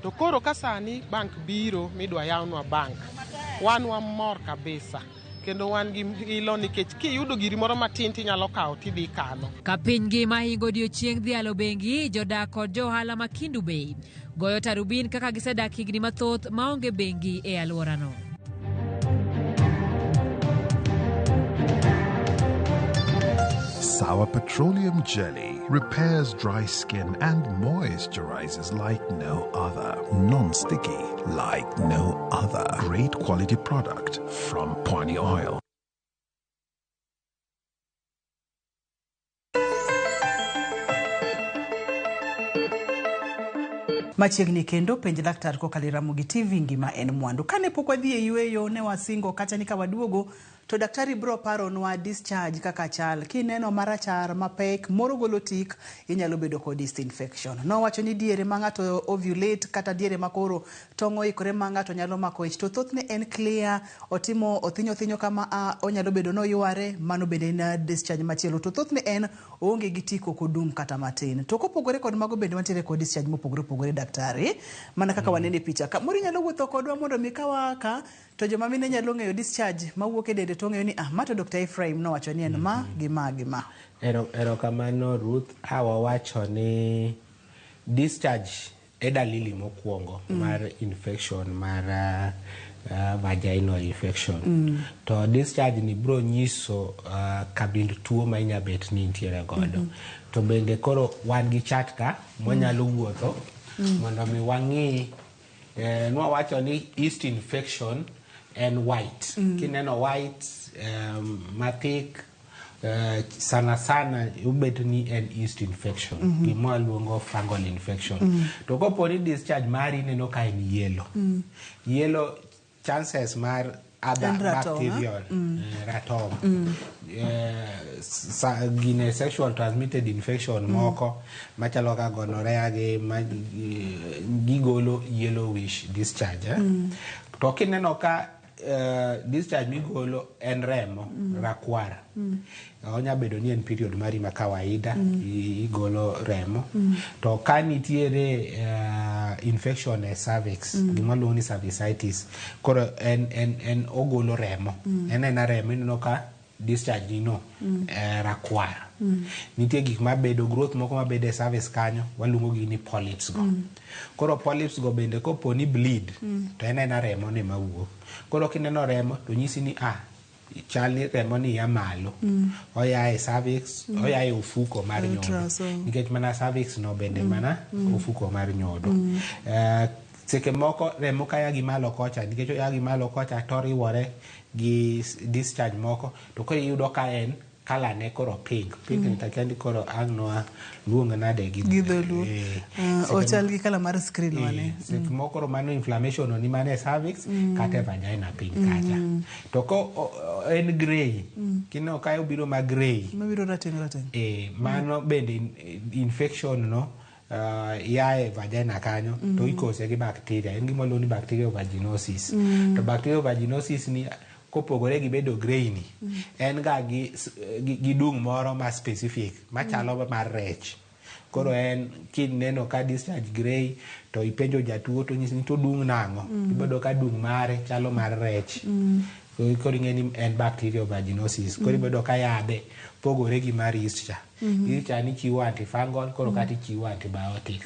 T: To koro ka sani bank biro midwa yawnwa bank, wan wamor kabisa. Kendo wan gi ilo nikech kiyudo giri moro matin tinyalo kawo tidhi kano.
R: Ka piny ngima hingo odiochieng' dhialo bengi, jodak kod johala ma Kindu Bay goyo tarubin kaka gisedak higni mathoth maonge bengi e alworano.
U: Sour petroleum jelly repairs dry skin and moisturizes like no other. Non-sticky like no other. Great quality product from Pwani Oil.
A: Machiegni kendo penj laktar kokalo Ramogi TV ngima en mwandu. Kane pok wadhi e yueyo ne wasingo kacha ni ka waduogo to daktari bro paronwa discharge kaka chal. Kineno marachar mapek moro golo tik inyalo bedo kod yeast infection. No wacho ni diere ma ng'ato ovulate kata diere makoro tongo ikore ma ng'ato nyalo mako ich to thothne en clear, otimo othinyo kama onyalo bedo no yuare, mano bende na discharge machielo to thothne en onge gi tiko kodum kata matin. To kopogore kod mago bende wantiere kod discharge mopogore daktari mana kaka wanene picha ka mori nyalo wuotho kodwa mondo mikawa ka to joma mine nyalo ng'eyo discharge mawuok e dende to ng'eyo ni mato Dr. Ephraim no wacho ni en ma gi ma.
B: Ero kamano Ruth, awa wacho ni discharge e dalili mokwongo mar infection mar vaginal infection. To discharge ni bro nyiso kabind tuo ma inya bet ni ntiere godo. To bende koro wan gi chat ka mwanyalo wuotho mondo mi wang'i nwa wacho ni yeast infection and white. Kineno white mathik sana ubet ni en yeast infection. Gima luongo fungal infection. To kopo ni discharge mari neno ka en yellow. Yellow chances mar other bacterial ratom. Gine sexual transmitted infection moko machalo ka gonorrhea gigolo yellowish discharge. To kineno ka discharge migolo en remo rakwar. Onya bedo ni en period mari ma kawaida igolo remo. To ka nitiere infection e cervix, gima luongo ni cervicitis, koro en ogolo remo. En remo ineno ka discharge dino rakwar. Nitie gik mabedo growth moko mabedo e cervix kanyo waluongo gi ni polyps go. Koro polyps go bende kopo ni bleed to en remo ne mawuok. Koro kineno remo to nyisi ni chal ni remo ni ya malo. Oya e cervix, oya e ofuko mar nyodo. Nikech mana cervix no bende mana ofuko mar nyodo. Seke moko remo kaya gi malo kocha, nikech oya gi malo kocha to riwore gi discharge moko to koro iyudo ka en kala ne koro pink ni takendi koro ang'noa luonga nade gi
A: dholuo. Ochal gi kala mar screen wane.
B: Seke moko mano inflammation oni mane cervix kata vagina pink kacha. To ko en grey, kino kayo biro ma grey.
A: Mabiro rateng.
B: Mano bende infection no yae vagina kanyo to ikose gi bacteria. En gima luongo ni bacterial vaginosis. To bacterial vaginosis ni kopogore gi bedo grey ni en ga gi dung moro ma specific machalo mar rech. Koro en kineno ka discharge grey to ipenjo jatuo to nyisi ni to dung nang'o, ibedo ka dung mare chalo mar rech. Koro ing'eni en bacterial vaginosis. Koro ibedo ka yadhe pogore gi mar yeast cha. Yeast cha ni chiwo antifungal, koro kati chiwo antibiotics.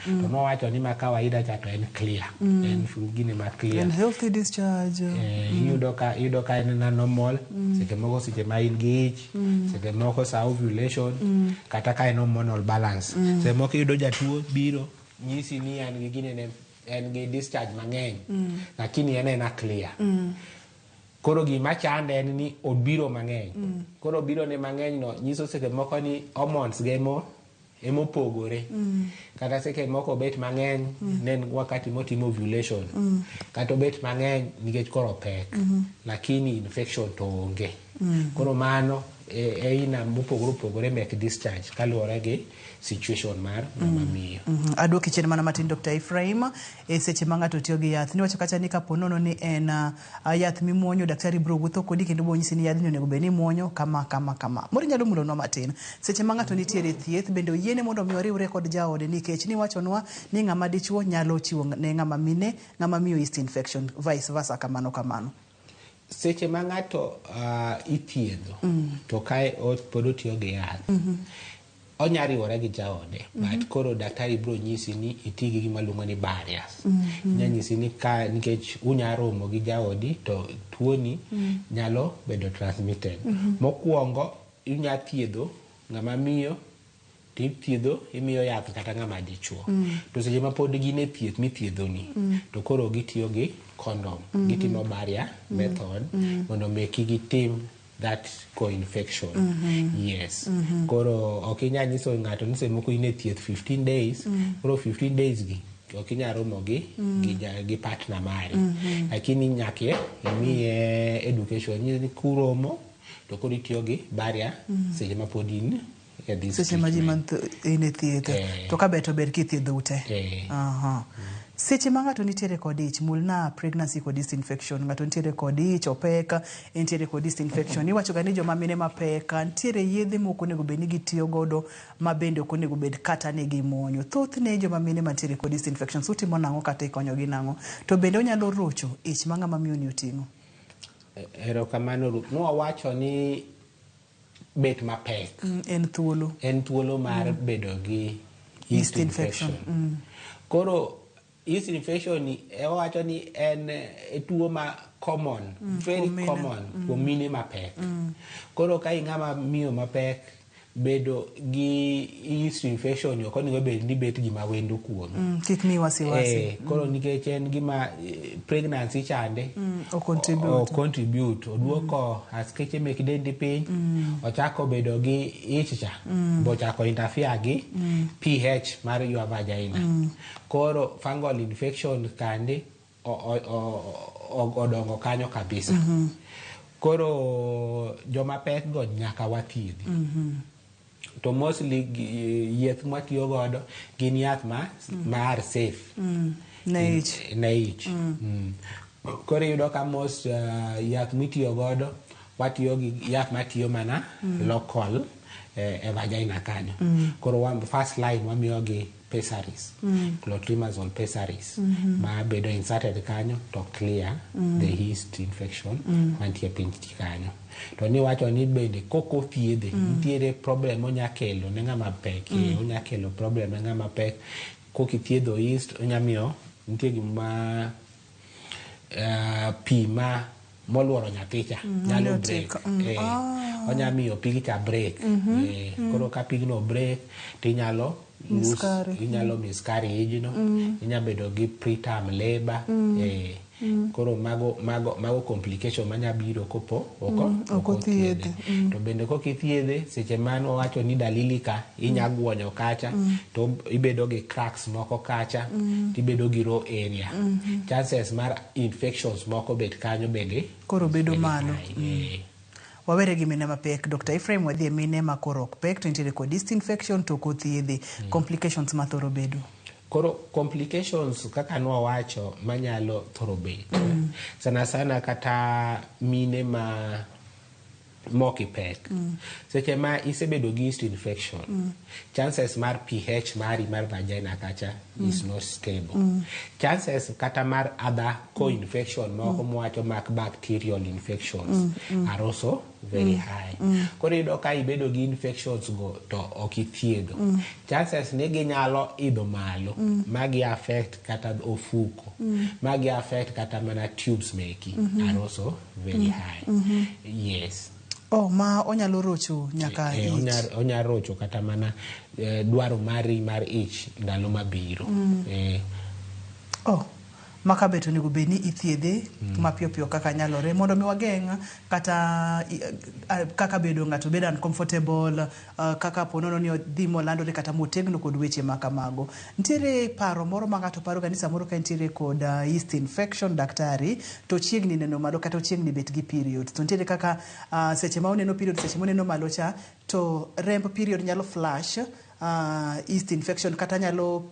B: To no wacho ni ma kawaida cha to en clear. En gine ma clear.
A: En healthy discharge.
B: Yudo ka en normal. Seke moko seche ma in gi ich. Seke moko sa ovulation. Kata ka en hormonal balance. Seke moko yudo jatuo biro nyisi ni en gi gine en gi discharge mang'eny. Lakini en clear. Koro gima chande en ni obiro mang'eny. Koro biro ne mang'eny no nyiso seke moko ni hormones gemo emopogore. Kata seke moko bet mang'eny nen wakati motimo ovulation. Kata bet mang'eny nikech koro pek. Lakini infection to onge. Koro mano ina mopogore mek discharge kaluwore gi situation mar mamiyo.
A: Aduoki chien mana matin Dr. Ephraim seche ma ng'ato tiyo gi yath. Ni wacho kacha ni kapo nono ni en yath mimuonyo daktari bro wuotho kodi kendo bonyisi ni yadhni onego bed ni muonyo kama. Mori nyalo mulonwa matin. Seche ma ng'ato nitiere thieth bende oyiene mondo mi oriwre kod jaode nikech ni wachonwa ni ng'ama dichuo nyalo chiwo ne ng'ama mine, ng'ama miyo yeast infection vice versa kamano.
B: Seche ma ng'ato ithiedho to kae pod otiyo gi yath. Onya riwore gi jaode, but koro daktari bro nyisi ni iti gi gima luongo ni barriers. Nya nyisi ni ka nikech unya romo gi jaodi to tuoni nyalo bedo transmitted. Mokwongo inya thiedho ng'ama miyo thiedho imiyo yath kata ng'ama dichuo. To seche ma pod gin e thieth mithiedho ni to koro gitiyo gi condom. Gitimo barrier method mondo meki gitim that co-infection. Yes. Koro okinya nyiso ng'ato ni semoko ine thieth 15 days. Koro 15 days gi okinya romo gi partner mari lakini nyake imiye education ni kuromo to kodi tiyo gi barrier seche ma podin
A: seche ma ji man ine thieth to ka beto ber kithiedho ute seche ma ng'ato nitiere kod ich mulna pregnancy kod yeast infection ng'ato nitiere kod ich opeka nitiere kod yeast infection iwacho ga ni joma mine mapeka nitiere yedhe moko nego bed ni gitiyo godo ma bende ok onego bed kata ne gimuonyo thothne joma mine mantiere kod yeast infection utimo nang'o kata ikonyo gi nang'o to bende onyalo rocho ich ma ng'ama miyo ni oting'o
B: erokamano nowacho ni bet mapek
A: en thuolo
B: mar bedo gi yeast infection koro yeast infection ewacho ni en tuo ma common very common kuom mine mapek koro ka ing'ama miyo mapek bedo gi yeast infection ok onego bed ni bet gima wendo kuom
A: kik mi wasiwasi
B: koro nikech en gima pregnancy chande o contribute oduoko askeche mek dendi piny ochako bedo gi ich cha bochako interfere gi pH mar your vagina koro fungal infection kande odongo kanyo kabisa koro joma pek go nyaka wathiedhi to mostly yeth mwatiyo godo gin yath mar safe na ich koro yudo ka most yath mitiyo godo watiyo gi yath matiyo mana local e vagina kanyo koro first line wamiyo gi pessaries clotrimazole pessaries ma bedo inserted kanyo to clear the yeast infection mantie piny kanyo to ni wacho ni bende koko thiedhe nitiere problem onyakelo ne ng'ama pek onyakelo problem ne ng'ama pek kokithiedho yeast onyamiyo nitie gima pi ma moluoro nyathicha nyalo break onyamiyo pigcha break koro ka pigno break tinyalo inyalo miscarry ijno inyalo bedo gi preterm labor koro mago complication manya biro kopo oko thiedhe to bende kokithiedhe seche mano wacho ni dalili ka inyaguonyo kacha to ibedo gi cracks moko kacha tibedo gi raw area chances mar infections moko bet kanyo bende
A: koro bedo malo wawere gi mine mapek Dr. Ephraim wadhi mine ma koro ok pek to nitiere kod yeast infection to kothiedhe complications ma thoro bedo
B: koro complications kaka nwawacho manyalo thoro bet sana sana kata mine ma moki pek seche ma isebedo gi yeast infection chances mar pH mari mar vagina kacha is not stable chances kata mar other co-infection moko mwacho mak bacterial infections are also very high koro yudo ka ibedo gi infections go to okithiedho chances ni ginyalo idho malo magi affect kata ofuko magi affect kata mana tubes meki are also very high yes
A: ma onyalo rocho nyaka
B: onyalo rocho kata mana dwaro mari mar ich ndalo mabiro
A: maka beto nego bed ni ithiedhe mapiyo piyo kaka nyalore mondo mi wageng' kata kaka bedo ng'ato bedo uncomfortable kaka ponono ni odhi molandore kata motegno kod weche makamago nitiere paro moro ma ng'ato paro kanisa moro ka nitiere kod yeast infection daktari to chiegni neno malo kata chiegni bet gi period to nitiere kaka seche ma oneno period seche ma oneno malo cha to remb period nyalo flash yeast infection kata nyalo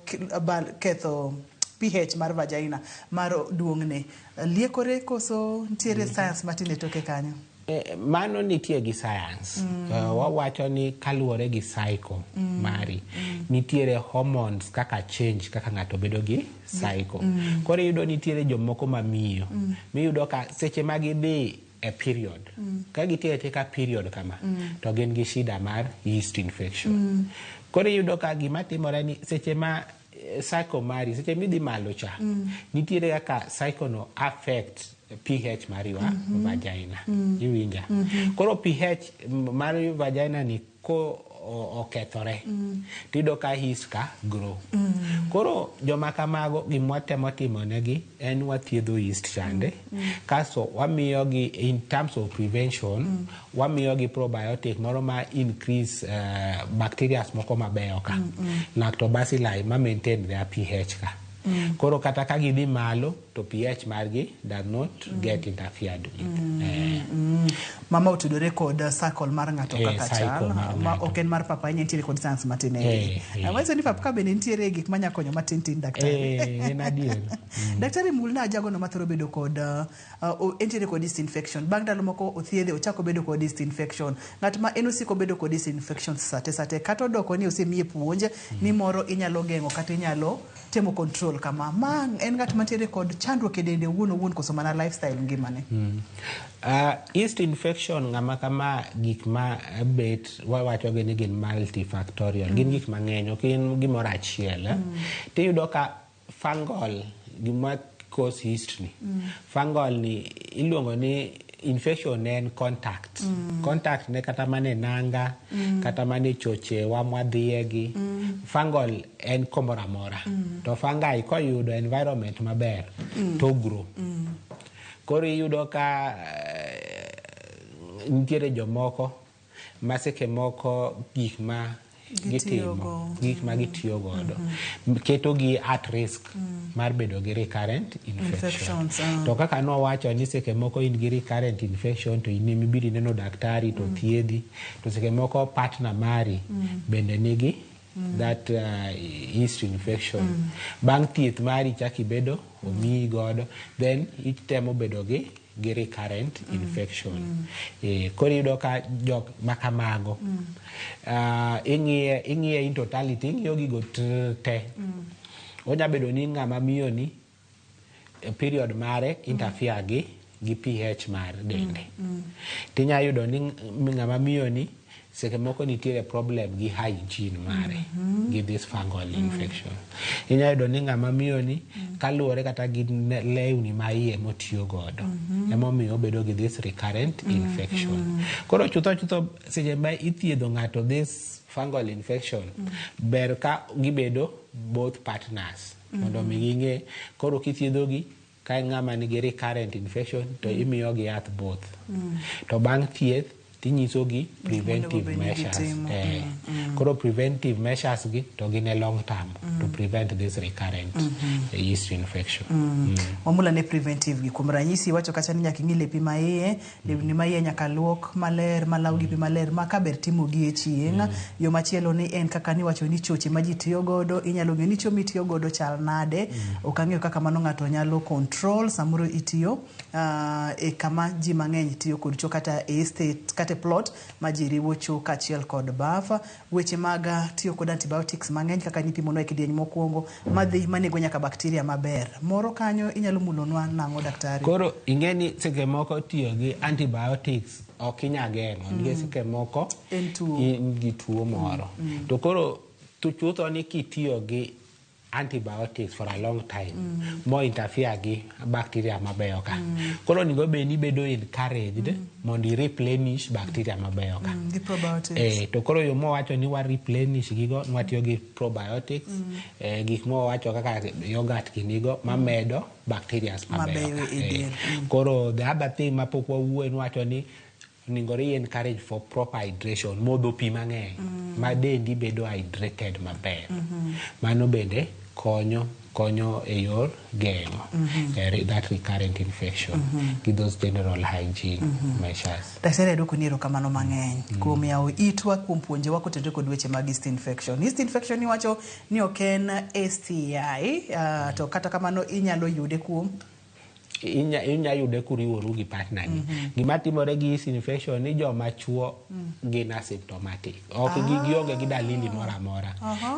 A: ketho pH mar vagina mar duongne liekore koso ntiere science matine toke kanyo
B: mano nitie gi science wawacho ni kaluore gi cycle mari nitiere hormones kaka change kaka ng'ato bedo gi cycle koro yudo nitiere jomoko mamiyo miyudo ka seche magidhi a period ka gitiere ka period kama to gin gi shida mar yeast infection koro yudo ka gima timore ni seche ma cycle mari seche midhi malo cha nitiere kaka cycle no affect pH mari wa vagina iwinja koro pH mari vagina ni ko okethore tido ka yeast ka grow koro joma kamago gimwatemo timonegi en wathiedho yeast chande kaso wamiyo gi in terms of prevention wamiyo gi probiotic moro ma increase bacteria moko mabeyo ka lactobacilli ma maintain their pH ka Koro kata ka gidhi malo to pH margi does not get interfered with.
A: Mama otudore kod cycle mar ng'ato kaka chal ma ok en mar papa nitiere kod science matin e. Wazo ni papa bende nitiere gik manya konyo matin daktari.
B: En adier.
A: Daktari mulna jago no mathoro bedo kod nitiere kod yeast infection. Bang' ndalo moko othiedhe ochako bedo kod yeast infection. Ng'at ma en osiko bedo kod yeast infection sate kata odoko ni osemiye puonj ni moro inyalo geng'o kata inyalo temo control kama en ng'at mantiere kod chandruok e dende wuon koso mana lifestyle ngimane.
B: Yeast infection ng'ama kama gik ma bet wawacho ni gin multifactorial, gin gik mang'eny, ok in gimoro achiel. Tiyudo ka fungal gima cause yeast ni. Fungal ni iluongo ni infection en contact. Contact ne kata mane nanga, kata mane chochewa mwadhiegi. Fungal en komoro amora. To fungi koyudo environment maber to grow. Koro iyudo ka nitiere jomoko maseke moko gik ma gitimo, gik ma gitiyo godo keto gi at risk mar bedo gi recurrent infection. To kaka nowacho ni seke moko in gi recurrent infection to in ibiro neno daktari to thiedhi, to seke moko partner mari bende nigi that yeast infection. Bang' thieth mari chaki bedo omiyi godo, then itemo bedo gi recurrent infection. Koro iyudo ka jok makamago ing'iye in totality, ing'iyo gigo te. Onya bedo ni ng'ama miyo ni period mare interfere gi pH mar dende. Tinya yudo ni ng'ama miyo ni seke moko nitiere problem gi hygiene mare gi this fungal infection. Inya yudo ni ng'ama miyo ni kaluwore kata gi lewni ma iye motiyo godo emomiyo bedo gi this recurrent infection. Koro chutho seche ma ithiedho ng'ato this fungal infection ber ka gibedo both partners mondo mi ging'e. Koro kithiedho gi ka ng'ama nigi recurrent infection to imiyo gi yath both. To bang' thieth tinyiso gi preventive measures. Koro preventive measures gi to gin a long term to prevent this recurrent yeast infection.
A: Wamula ne preventive gi kuom ranyisi wacho kacha ni nyaka ing'i lepi ma iye, lewni ma iye nyaka luok maler, malaw gi pi maler ma ka ber timo gi e chieng'. Yo machielo ni en kaka ni wacho ni choche ma ji tiyo godo, inyalo ng'e ni cho mitiyo godo chal nade. Ok ang'eyo kaka mano ng'ato nyalo control samoro itiyo e kama ji mang'eny tiyo kod cho kata e estate kata plot majiriwo cho kachiel kod bafa. Weche maga tiyo kod antibiotics mang'eny kaka nipimo no e kidieny mokwongo madhi manego nyaka bakteria maber. Moro kanyo inyalo mulonwa nang'o daktari?
B: Koro ing'eni seke moko tiyo gi antibiotics ok inya geng'o nikech seke moko in gi tuo moro. To koro chutho ni kitiyo gi antibiotics for a long time mo interfere gi bacteria mabeyo ka. Koro nigo be ni bedo encouraged mondo replenish bacteria mabeyo ka.
A: Gi probiotics.
B: To koro yo mo wacho ni wa replenish gigo nwatiyo gi probiotics, gik mo wacho kaka yogurt kinigo mamedo bacteria mabeyo ka. Koro the other thing mapok wawuoye wacho ni ningore encourage for proper hydration, modho pi mang'eny ma dendi bedo hydrated maber. Mano bende konyo e yor geng'o that recurrent infection with those general hygiene measures.
A: Daktari adoko ni erokamano mang'eny kuom yawo itwa kuom puonjewa kotenore kod weche mag yeast infection. Yeast infection iwacho ni ok en STI to kata kamano inyalo yude kuom
B: inya yude kuriworu gi partner ni. Gima timore gi yeast infection ni joma chuo gin asymptomatic. Ok gionge gi dalili moro amora.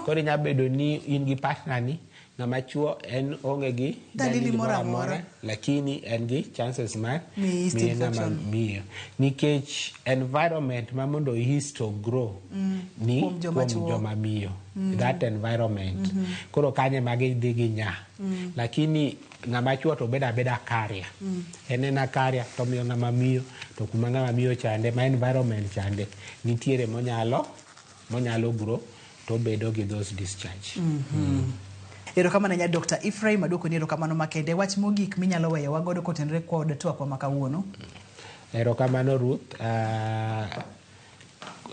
B: Koro inya bedo ni in gi partner ni ng'ama chuo en onge gi dalili moro amora lakini en gi chances mar miyo nikech environment ma mondo yeast to grow ni kuom joma miyo. That environment koro kanye magi dhi nya lakini ng'ama chuo to beda carrier. En carrier to miyo ng'ama miyo to kuma ng'ama miyo chande ma environment chande nitiere monyalo grow to bedo gi those discharge.
A: Erokamano nya Dr. Ephraim adoko ni erokamano makende. Wach mogik minyalo weyo wagodo kotenore kod twak wa makawuono.
B: Erokamano Ruth.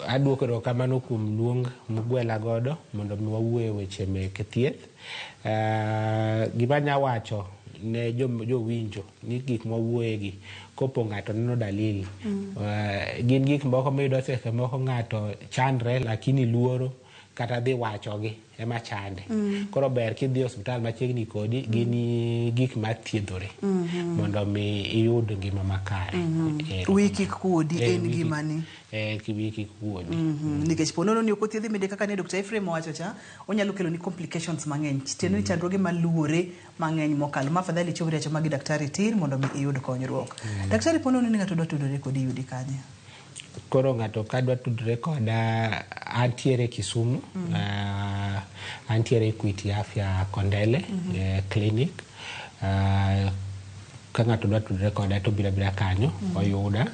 B: aduoko erokamano kuom luong mugwela godo mondo mi wawuoye weche mek thieth. Gima nya wacho ne jowinjo ni gik mawuoyegi kopo ng'ato neno dalili gin gik moko miyudo seche moko ng'ato chandre lakini luoro kata dhi wachogi ema chande. Koro ber kidhi osiptal machiegni kodi gini gik mathiedhore mondo mi iyud ngima makare.
A: Wiki kudi en gimani.
B: Wiki kudi.
A: Nikech ponono ni okothiedhi mede kaka ne Dr. Ephraim wacho cha, onyalo kelo ni complications mang'eny. Tiende ni chandruoge maluore mang'eny mokalo. Mafadhali chobri acho magi daktari tir mondo mi iyud konyruok. Daktari ponono ni ng'ato dwa tudore kodi yudi kanye?
B: Koro ng'ato kadwa tudore koda antiere Kisumu, antiere Equity Afya Kondele clinic. Ka ng'ato dwa tudore koda to bira kanyo oyuda.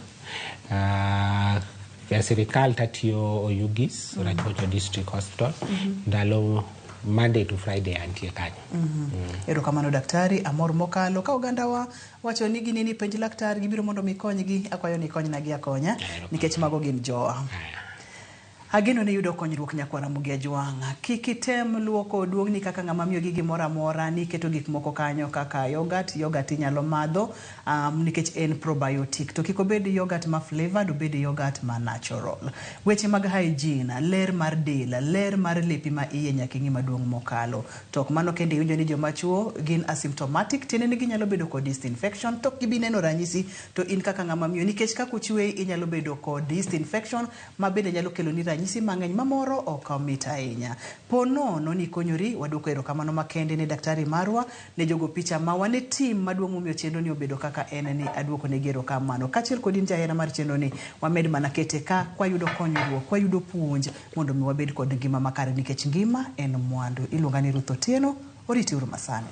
B: Sirikal tatiyo Oyugis, Rachocho District Hospital, ndalo Monday to Friday antie kanyo.
A: Erokamano daktari, amor mokalo ka oganda wa wacho ni gini ni penj laktar gibiro mondo mi konygi, akwayo ni kony nagi akonya nikech mago gin joa. Ageno ne yudo konyruok nyakwara Mugia Jwanga. Kikitem luoko duogni kaka ng'ama miyo gi gimoro amora ni keto gik moko kanyo kaka yogurt inyalo madho nikech en probiotic. To kik obed yogurt ma flavored, obed yogurt ma natural. Weche mag hygiene, ler mar del, ler mar lepi ma iye nyaka ng'ima duong' mokalo. Tok mano kende winjo ni joma chuo gin asymptomatic, tiende ni ginyalo bedo kod yeast infection, tok gibi neno ranyisi to in kaka ng'ama miyo nikech kaka uchwe inyalo bedo kod yeast infection ma bende nyalo kelo ni ranyisi mang'eny mamoro ok mit ahinya. Ponono ni konyori waduoko erokamano makende ne daktari marwa ne jogo picha ma wane tim maduong' momiyo chenro ni obedo kaka en ni aduoko ne erokamano. Kachiel kod in jahera mar chenro ni wamed mana kete ka kwayudo konyruok, kwayudo puonj mondo mi wabed kod ngima makare nikech ngima en mwandu. Iluonga ni Ruth Otieno, oriti uru masani.